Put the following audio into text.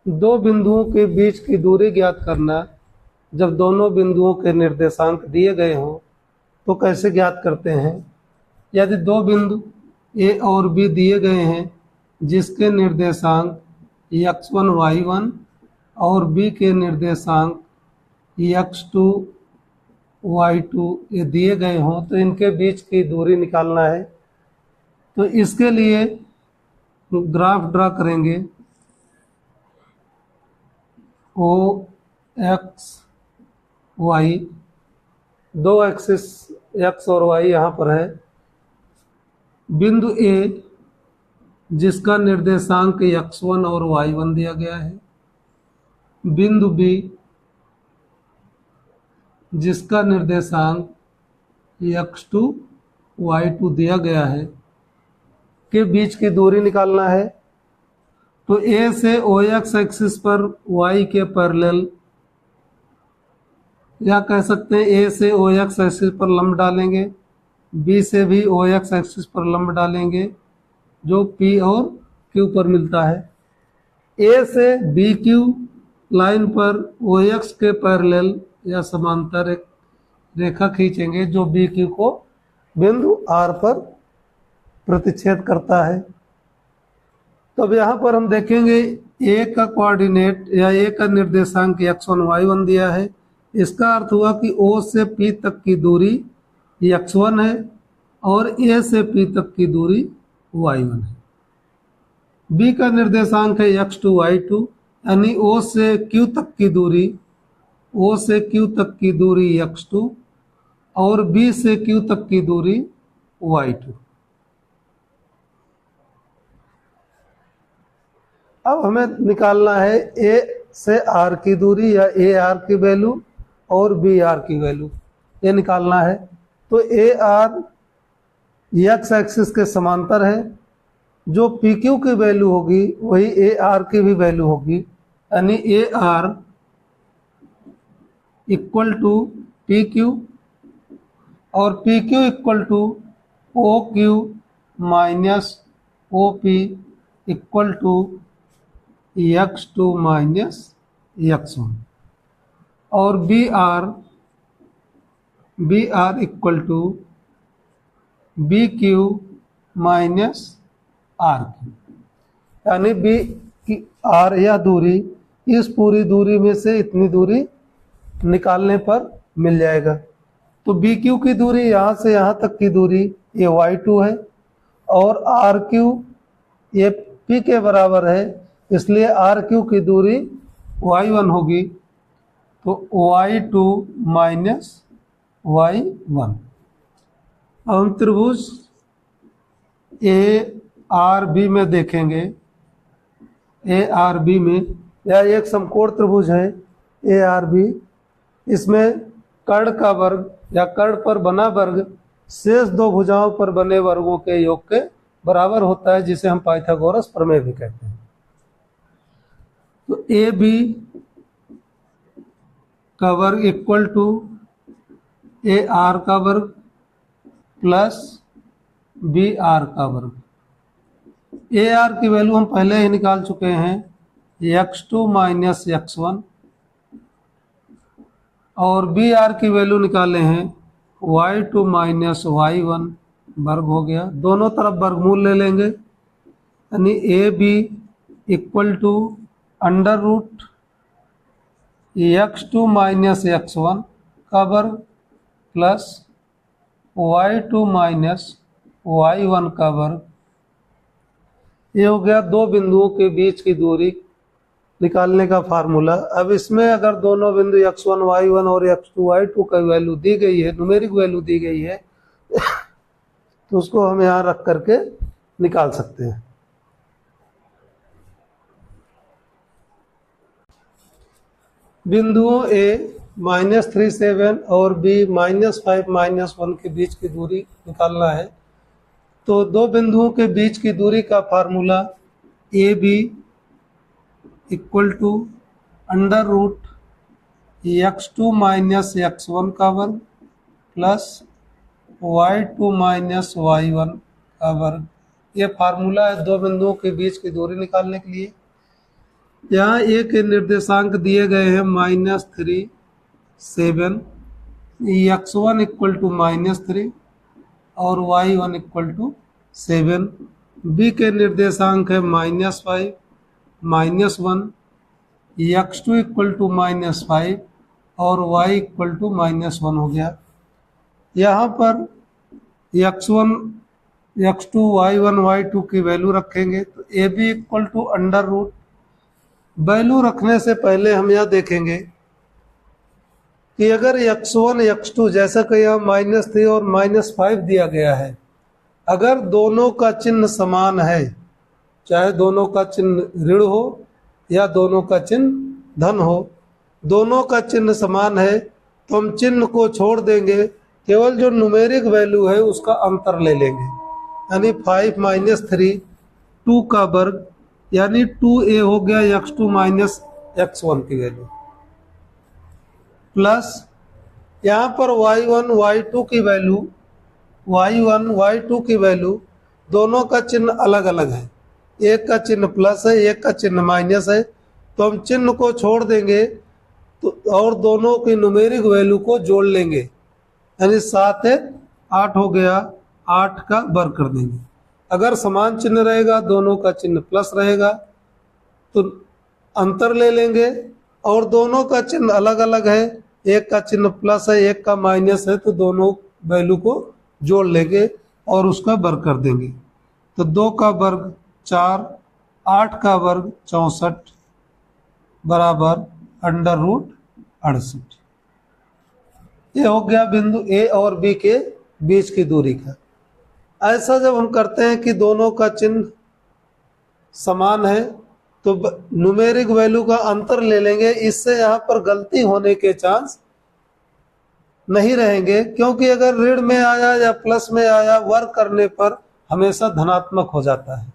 दो बिंदुओं के बीच की दूरी ज्ञात करना। जब दोनों बिंदुओं के निर्देशांक दिए गए हों तो कैसे ज्ञात करते हैं। यदि दो बिंदु ए और बी दिए गए हैं जिसके निर्देशांक x1 y1 और बी के निर्देशांक x2 y2 ये दिए गए हों तो इनके बीच की दूरी निकालना है। तो इसके लिए ग्राफ ड्रा करेंगे। ओ एक्स वाई, दो एक्सिस एक्स और वाई यहाँ पर है। बिंदु ए जिसका निर्देशांक x1 और y1 दिया गया है। बिंदु बी जिसका निर्देशांक x2 y2 दिया गया है के बीच की दूरी निकालना है। तो ए से ओ एक्स एक्सिस पर y के पैरेलल, या कह सकते हैं ए से ओ एक्स एक्सिस पर लंब डालेंगे, बी से भी ओ एक्स एक्सिस पर लंब डालेंगे जो पी और क्यू पर मिलता है। ए से बी क्यू लाइन पर ओ एक्स के पैरेलल या समांतर एक रेखा खींचेंगे जो बी क्यू को बिंदु आर पर प्रतिच्छेद करता है। तो अब यहाँ पर हम देखेंगे ए का कोऑर्डिनेट या ए का निर्देशांक x1 y1 दिया है। इसका अर्थ हुआ कि O से P तक की दूरी x1 है और A से P तक की दूरी y1 है। B का निर्देशांक है x2 y2, यानी O से Q तक की दूरी, O से Q तक की दूरी x2 और B से Q तक की दूरी y2। अब हमें निकालना है A से R की दूरी या ए आर की वैल्यू और बी आर की वैल्यू, ये निकालना है। तो ए आर एक्स एक्सिस के समांतर है, जो पी क्यू की वैल्यू होगी वही ए आर की भी वैल्यू होगी, यानी A R equal to P Q और P Q equal to O Q minus O P equal to x2 minus x1 और B R equal to B Q minus R Q, यानी B की R या दूरी इस पूरी दूरी में से इतनी दूरी निकालने पर मिल जाएगा। तो बी क्यू की दूरी यहाँ से यहाँ तक की दूरी ये y2 है और आर क्यू ये p के बराबर है, इसलिए आर क्यू की दूरी y1 होगी। तो y2 माइनस y1। अब हम त्रिभुज ए आर बी में देखेंगे। ए आर बी में यह एक समकोण त्रिभुज है ए आर बी। इसमें कर्ण का वर्ग या कर्ण पर बना वर्ग शेष दो भुजाओं पर बने वर्गों के योग के बराबर होता है, जिसे हम पाइथागोरस प्रमेय भी कहते हैं। तो ए बी का वर्ग इक्वल टू ए आर का वर्ग प्लस बी आर का वर्ग। ए आर की वैल्यू हम पहले ही निकाल चुके हैं, x2 माइनस x1, और बी आर की वैल्यू निकाले हैं y2 माइनस y1 वर्ग हो गया। दोनों तरफ वर्गमूल ले लेंगे, यानी A B equal to under root x2 minus x1 का वर्ग प्लस y2 माइनस y1 का वर्ग। ये हो गया दो बिंदुओं के बीच की दूरी निकालने का फार्मूला। अब इसमें अगर दोनों बिंदु x1 y1 और x2 y2 का वैल्यू दी गई है, न्यूमेरिक वैल्यू दी गई है, तो उसको हम यहाँ रख करके निकाल सकते हैं। बिंदुओं A -37 और B -5 -1 के बीच की दूरी निकालना है। तो दो बिंदुओं के बीच की दूरी का formula A B equal to under root x2 minus x1 का वर्ग प्लस y2 माइनस y1 का वर्ग। ये फार्मूला है दो बिंदुओं के बीच की दूरी निकालने के लिए। यहाँ ए के निर्देशांक दिए गए हैं -3 7, x1 इक्वल टू -3 और y1 इक्वल टू 7। बी के निर्देशांक है -5 -1, x2 इक्वल टू -5 और y इक्वल टू -1 हो गया। यहाँ पर x1 x2 y1 y2 की वैल्यू रखेंगे तो A B equal to under root. Value रखने से पहले हम यह देखेंगे कि अगर x1 x2 जैसा कि यहाँ -3 और -5 दिया गया है, अगर दोनों का चिन्ह समान है, चाहे दोनों का चिन्ह ऋण हो या दोनों का चिन्ह धन हो, दोनों का चिन्ह समान है तो हम चिन्ह को छोड़ देंगे, केवल जो न्यूमेरिक वैल्यू है उसका अंतर ले लेंगे। यानी 5 - 3 2 का वर्ग यानी 2a हो गया x2 - x1 की वैल्यू, प्लस यहाँ पर y1 y2 की वैल्यू, y1 y2 की वैल्यू दोनों का चिन्ह अलग अलग है, एक का चिन्ह प्लस है एक का चिन्ह माइनस है, तो हम चिन्ह को छोड़ देंगे तो और दोनों की न्यूमेरिक वैल्यू को जोड़ लेंगे, यानी 7 है 8 हो गया, 8 का वर्ग कर देंगे। अगर समान चिन्ह रहेगा, दोनों का चिन्ह प्लस रहेगा तो अंतर ले लेंगे, और दोनों का चिन्ह अलग अलग है, एक का चिन्ह प्लस है एक का माइनस है, तो दोनों वैल्यू को जोड़ लेंगे और उसका वर्ग कर देंगे। तो 2 का वर्ग 4, 8 का वर्ग 64 बराबर अंडर रूट 68। ये हो गया बिंदु ए और बी के बीच की दूरी का। ऐसा जब हम करते हैं कि दोनों का चिन्ह समान है तो न्यूमेरिक वैल्यू का अंतर ले लेंगे, इससे यहाँ पर गलती होने के चांस नहीं रहेंगे, क्योंकि अगर ऋण में आया या प्लस में आया, वर्ग करने पर हमेशा धनात्मक हो जाता है।